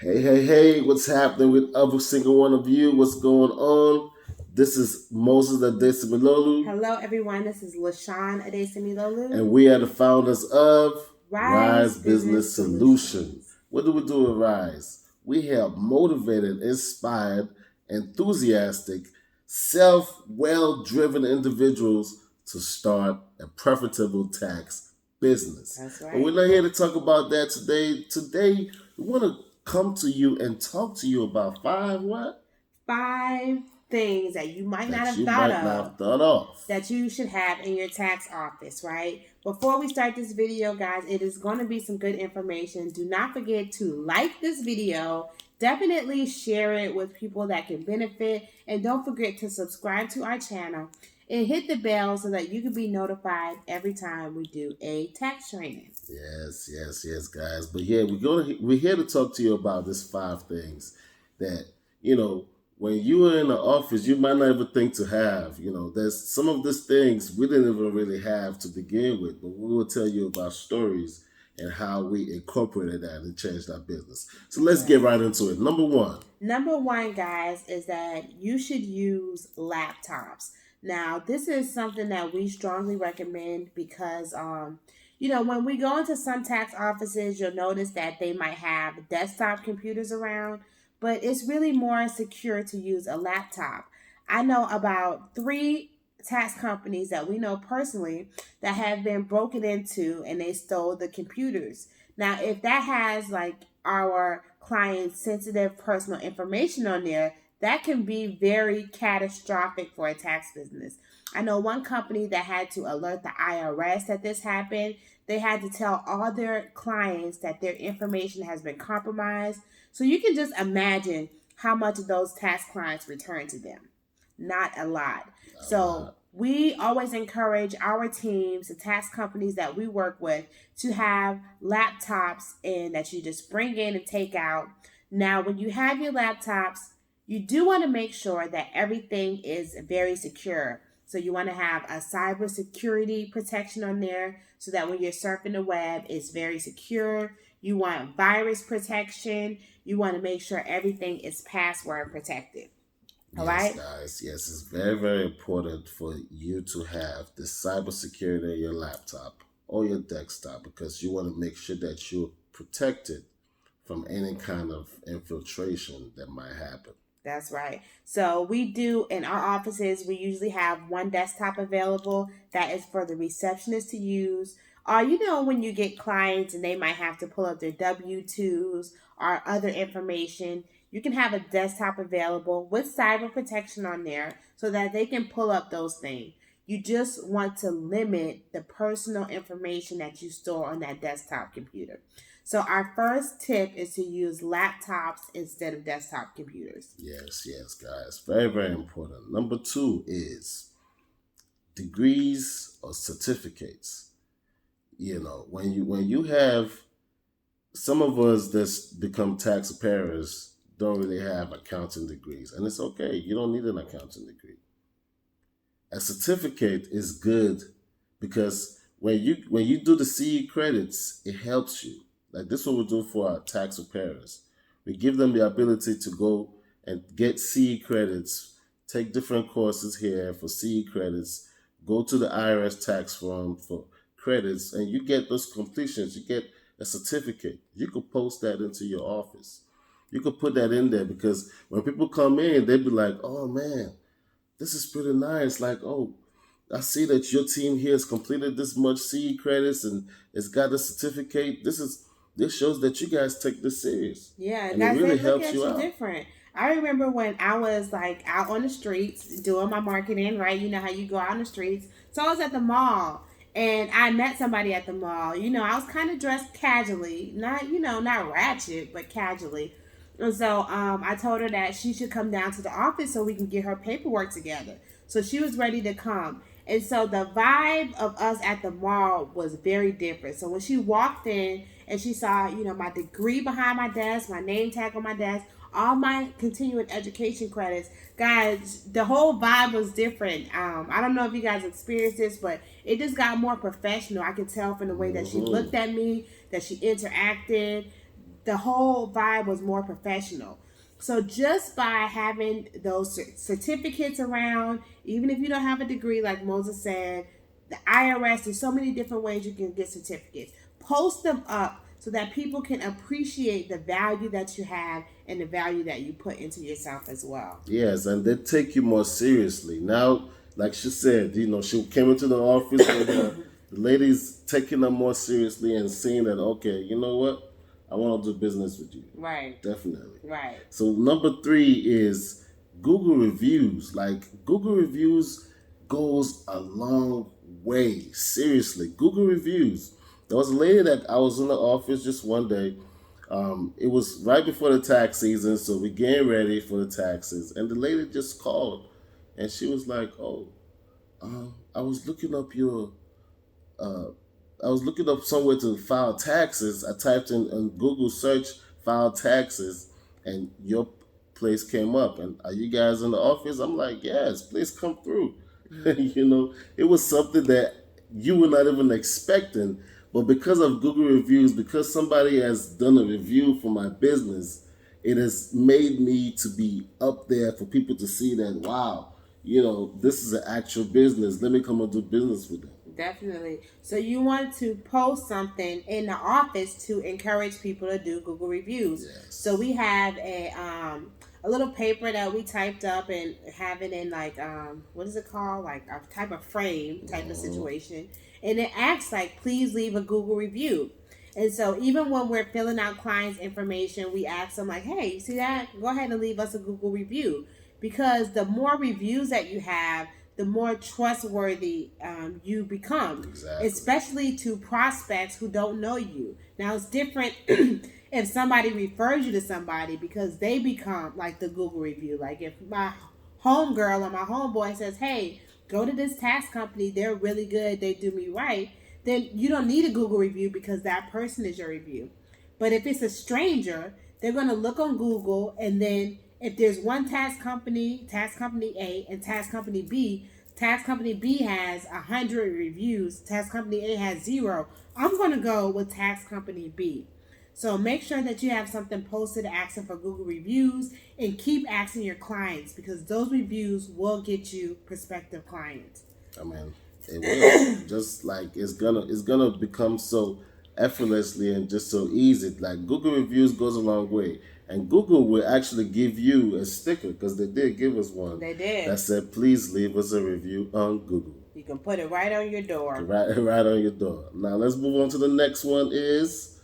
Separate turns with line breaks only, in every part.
Hey, what's happening with every single one of you? What's going on? This is Moses Adesimilolu,
Hello, everyone. This is LaShawn Adesemilolu.
and we are the founders of
Rise
Rise
Business
Business Solution.
Solutions.
What do we do at Rise? We help motivated, inspired, enthusiastic, well driven individuals to start a profitable tax business.
That's
But we're
right.
not here to talk about that today. Today, we want to come to you and talk to you about five what?
Five things that you might not
That
have
you
thought
might not
of
have thought of.
that you should have in your tax office, right? Before we start this video, guys, it is going to be some good information. Do not forget to like this video. Definitely share it with people that can benefit. And don't forget to subscribe to our channel and hit the bell so that you can be notified every time we do a tax training.
Yes, guys. But yeah, we're here to talk to you about this five things that you know when you are in the office you might not even think to have. There's some of these things we didn't even really have to begin with, but we will tell you about stories and how we incorporated that and changed our business. So
That's
let's get
right.
right into it. Number one.
Number one, guys, is that you should use laptops. Now, this is something that we strongly recommend because, when we go into some tax offices, you'll notice that they might have desktop computers around, but it's really more secure to use a laptop. I know about three tax companies that we know personally that have been broken into and they stole the computers. Now, if that has like our client's sensitive personal information on there, that can be very catastrophic for a tax business. I know one company that had to alert the IRS that this happened. They had to tell all their clients that their information has been compromised. So you can just imagine how much of those tax clients return to them. Not a lot.
A
So
lot.
we always encourage our teams, the tax companies that we work with, to have laptops and that you just bring in and take out. Now, when you have your laptops, you do want to make sure that everything is very secure. So you want to have a cyber security protection on there so that when you're surfing the web, it's very secure. You want virus protection. You want to make sure everything is password protected. All
Yes,
right.
guys. Yes, it's very important for you to have the cybersecurity on your laptop or your desktop because you want to make sure that you're protected from any kind of infiltration that might happen.
That's right. So we do in our offices, we usually have one desktop available that is for the receptionist to use. Or, when you get clients and they might have to pull up their W-2s or other information, you can have a desktop available with cyber protection on there so that they can pull up those things. You just want to limit the personal information that you store on that desktop computer. So our first tip is to use laptops instead of desktop computers.
Yes, guys. Very important. Number two is degrees or certificates. When you have some of us that's become tax preparers don't really have accounting degrees, and it's okay. You don't need an accounting degree. A certificate is good because when you do the CE credits, it helps you. Like this, is what we do for our tax preparers. We give them the ability to go and get CE credits, take different courses here for CE credits, go to the IRS tax form for credits, and you get those completions. You get a certificate. You could post that into your office. You could put that in there because when people come in, they'd be like, "Oh man, this is pretty nice. Like, oh, I see that your team here has completed this much CE credits and it's got a certificate. This shows that you guys take this serious,
Yeah,
and it
guys, they
really
look
helps
at
you
you
out."
different. I remember when I was like out on the streets doing my marketing, right? You know how you go out on the streets. So I was at the mall and I met somebody at the mall. I was kind of dressed casually, not ratchet, but casually. And so I told her that she should come down to the office so we can get her paperwork together. So she was ready to come. And so the vibe of us at the mall was very different. So when she walked in and she saw, my degree behind my desk, my name tag on my desk, all my continuing education credits, guys, the whole vibe was different. I don't know if you guys experienced this, but it just got more professional. I could tell from the way that she
Hmm.
looked at me, that she interacted. the whole vibe was more professional. So just by having those certificates around, even if you don't have a degree, like Moses said, the IRS, there's so many different ways you can get certificates. Post them up so that people can appreciate the value that you have and the value that you put into yourself as well.
Yes, and they take you more seriously. Now, like she said, she came into the office with the ladies taking them more seriously and seeing that, okay, you know what? I want to do business with you.
Right.
Definitely.
Right.
So, number three is Google reviews. Like, Google reviews goes a long way. Seriously. Google reviews. There was a lady that I was in the office just one day. It was right before the tax season, so we getting ready for the taxes, and the lady just called, and she was like, "Oh, I was looking up your, uh, I was looking up somewhere to file taxes. I typed in Google search file taxes, and your place came up. And are you guys in the office?" I'm like, "Yes, please come through." It was something that you were not even expecting. But because of Google reviews, because somebody has done a review for my business, it has made me to be up there for people to see that, wow, this is an actual business. Let me come and do business with them.
Definitely. So you want to post something in the office to encourage people to do Google reviews.
Yes.
So we have a little paper that we typed up and have it in like what is it called? Like a type of frame type of situation. And it asks like please leave a Google review. And so even when we're filling out clients' information, we ask them like, hey, you see that? Go ahead and leave us a Google review. Because the more reviews that you have, the more trustworthy you become,
Exactly.
especially to prospects who don't know you. Now, it's different if somebody refers you to somebody because they become like the Google review. Like if my homegirl or my homeboy says, hey, go to this tax company, they're really good, they do me right, then you don't need a Google review because that person is your review. But if it's a stranger, they're going to look on Google, and then if there's one tax company A, and tax company B has 100 reviews, tax company A has 0, I'm going to go with tax company B. So make sure that you have something posted asking for Google reviews, and keep asking your clients because those reviews will get you prospective clients.
I mean, it will. Just like it's gonna become so effortlessly and just so easy. Like Google reviews goes a long way, and Google will actually give you a sticker because they did give us one.
They did.
That said, please leave us a review on Google.
You can put it right on your door.
Right on your door. Now let's move on to the next one. Is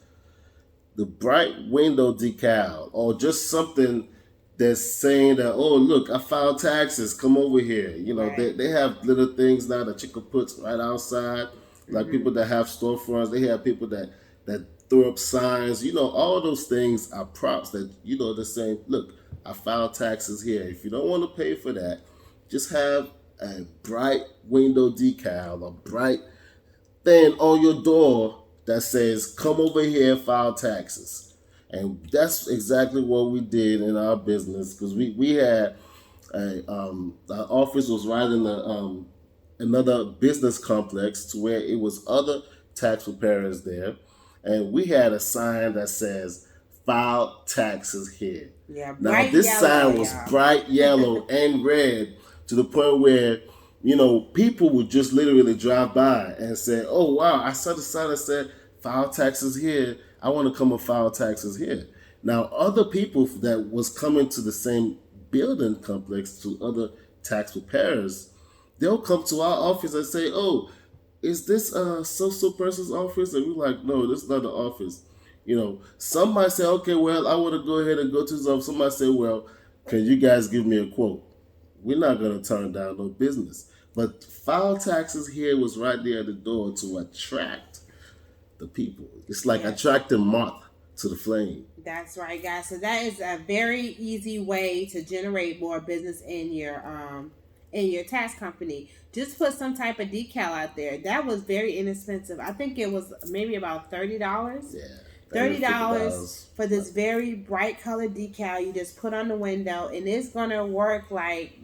the bright window decal or just something that's saying that, oh, look, I filed taxes, come over here.
Right.
They have little things now that you can put right outside, like people that have storefronts. They have people that throw up signs. All those things are props that they're saying, look, I filed taxes here. If you don't want to pay for that, just have a bright window decal, a bright thing on your door that says, come over here, file taxes. And that's exactly what we did in our business because we had our office was right in another business complex to where it was other tax preparers there. And we had a sign that says, file taxes here.
Yeah,
Now,
bright
this
yellow,
sign was
yeah.
bright yellow and red to the point where people would just literally drive by and say, "Oh wow, I saw the sign that said file taxes here. I want to come and file taxes here." Now, other people that was coming to the same building complex to other tax preparers, they'll come to our office and say, "Oh, is this so person's office?" And we're like, "No, this is not the office." Some might say, "Okay, well, I want to go ahead and go to this office." Some might say, "Well, can you guys give me a quote?" We're not going to turn down no business. But file taxes here was right there at the door to attract the people. It's like attracting moth to the flame.
That's right, guys. So that is a very easy way to generate more business in your tax company. Just put some type of decal out there. That was very inexpensive. I think it was maybe about $30.
Yeah.
$30 for this very bright colored decal you just put on the window, and it's gonna work like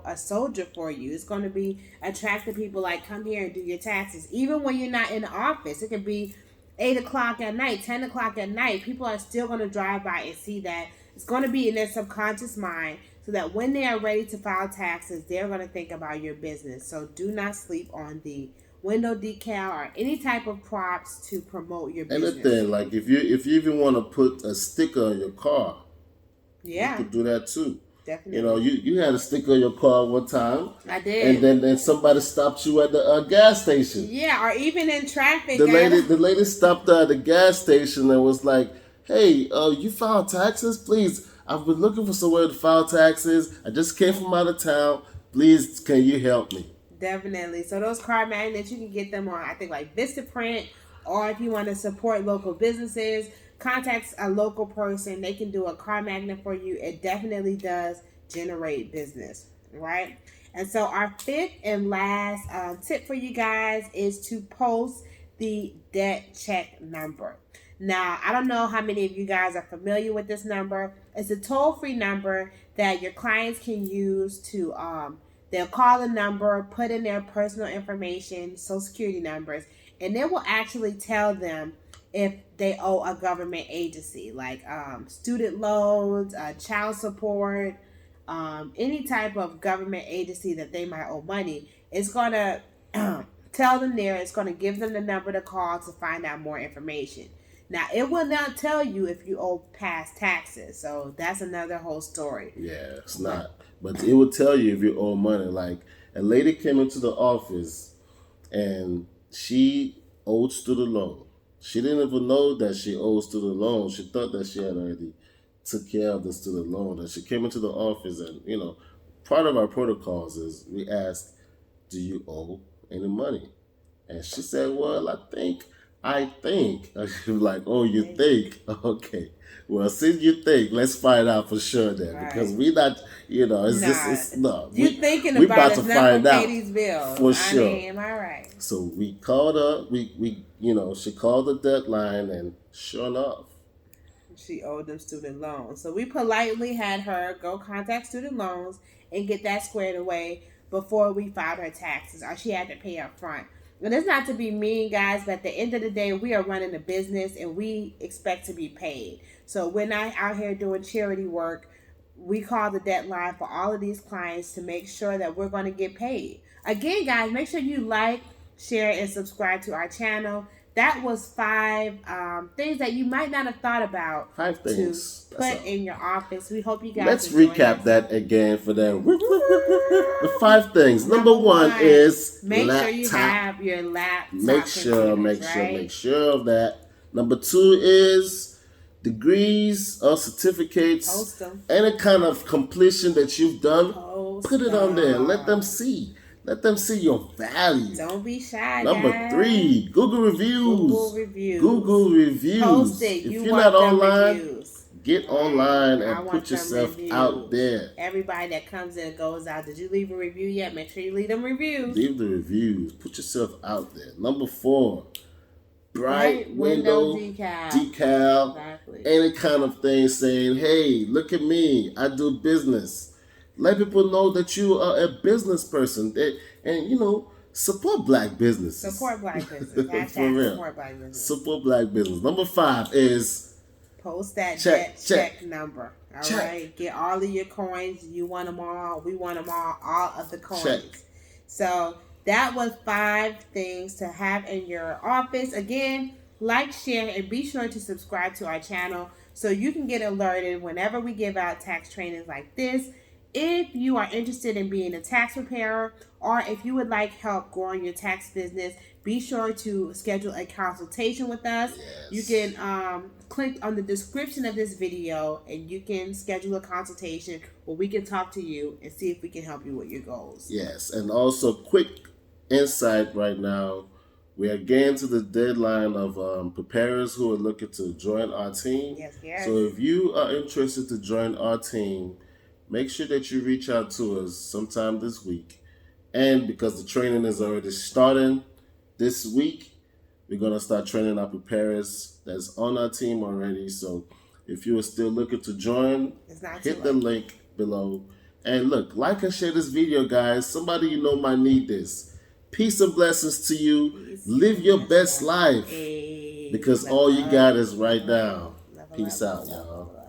a soldier for you. It's gonna be attracting people like come here and do your taxes even when you're not in the office. It could be 8 o'clock at night, 10 o'clock at night, people are still going to drive by and see that. It's going to be in their subconscious mind, so that when they are ready to file taxes, they're going to think about your business. So do not sleep on the window decal or any type of props to promote your
And the
business.
thing, like if you even want to put a sticker on your car, you could do that too.
Definitely.
You know, you had a sticker on your car one time.
I did.
And then somebody stopped you at the gas station.
Yeah, or even in traffic.
The lady stopped at the gas station and was like, "Hey, you file taxes? Please, I've been looking for somewhere to file taxes. I just came from out of town. Please, can you help me?"
Definitely. So those car magnets, you can get them on, I think, like Vistaprint, or if you want to support local businesses, contact a local person. They can do a car magnet for you. It definitely does generate business, right? And so our fifth and last tip for you guys is to post the debt check number. Now, I don't know how many of you guys are familiar with this number. It's a toll-free number that your clients can use to they'll call a number, put in their personal information, social security numbers, and it will actually tell them if they owe a government agency like student loans, child support, any type of government agency that they might owe money. It's going to tell them there. It's going to give them the number to call to find out more information. Now, it will not tell you if you owe past taxes. So that's another whole story.
Yeah, it's not. But it will tell you if you owe money. Like, a lady came into the office and she owed student loan. She didn't even know that she owed student loan. She thought that she had already took care of the student loan. And she came into the office and, part of our protocols is we ask, "Do you owe any money?" And she said, "Well, I think." And she was like, "Oh, you think? Okay. Well, since you think, let's find out for sure then." Right. Because we not, no.
You thinking
we
about
to find out
these bills.
for sure.
Am I right?
So we called her, she called the deadline, and sure enough,
she owed them student loans. So we politely had her go contact student loans and get that squared away before we filed her taxes, or she had to pay up front. And it's not to be mean, guys, but at the end of the day, we are running a business and we expect to be paid. So we're not out here doing charity work. We call the deadline for all of these clients to make sure that we're going to get paid. Again, guys, make sure you like, share, and subscribe to our channel. That was 5 things that you might not have thought about
5 things
to put in your office. We hope you guys
Let's recap that again for them. The 5 things. Number one is
make
laptop.
sure you have your laptop.
Make sure of that. Number 2 is degrees or certificates.
Post them.
Any kind of completion that you've done. Put it on there. Let them see. Let them see your value.
Don't be shy,
Number
guys.
3, Google reviews. Google reviews.
Post it.
If you're not online, get online and put yourself out there.
Everybody that comes in and goes out, did you leave a review yet? Make sure you leave them reviews.
Leave the reviews. Put yourself out there. Number 4, bright window decal.
Exactly.
Any kind of thing saying, "Hey, look at me. I do business." Let people know that you are a business person. And, support black businesses.
Support black business.
For real.
Support black business.
Support black business. Number 5 is
post that check number. All right. Get all of your coins. You want them all. We want them all of the coins.
Check.
So that was 5 things to have in your office. Again, like, share, and be sure to subscribe to our channel so you can get alerted whenever we give out tax trainings like this. If you are interested in being a tax preparer, or if you would like help growing your tax business, be sure to schedule a consultation with us.
Yes.
You can click on the description of this video and you can schedule a consultation where we can talk to you and see if we can help you with your goals.
Yes, and also quick insight right now. We are getting to the deadline of preparers who are looking to join our team.
Yes.
So if you are interested to join our team, make sure that you reach out to us sometime this week. And because the training is already starting this week, we're going to start training our preparers that's on our team already. So if you are still looking to join, hit the link below. And look, like and share this video, guys. Somebody you know might need this. Peace and blessings to you. Live your best life.
is
because
level
all you
up,
got is right
level up,
now.
level up,
Peace out,
level up,
y'all.
level up.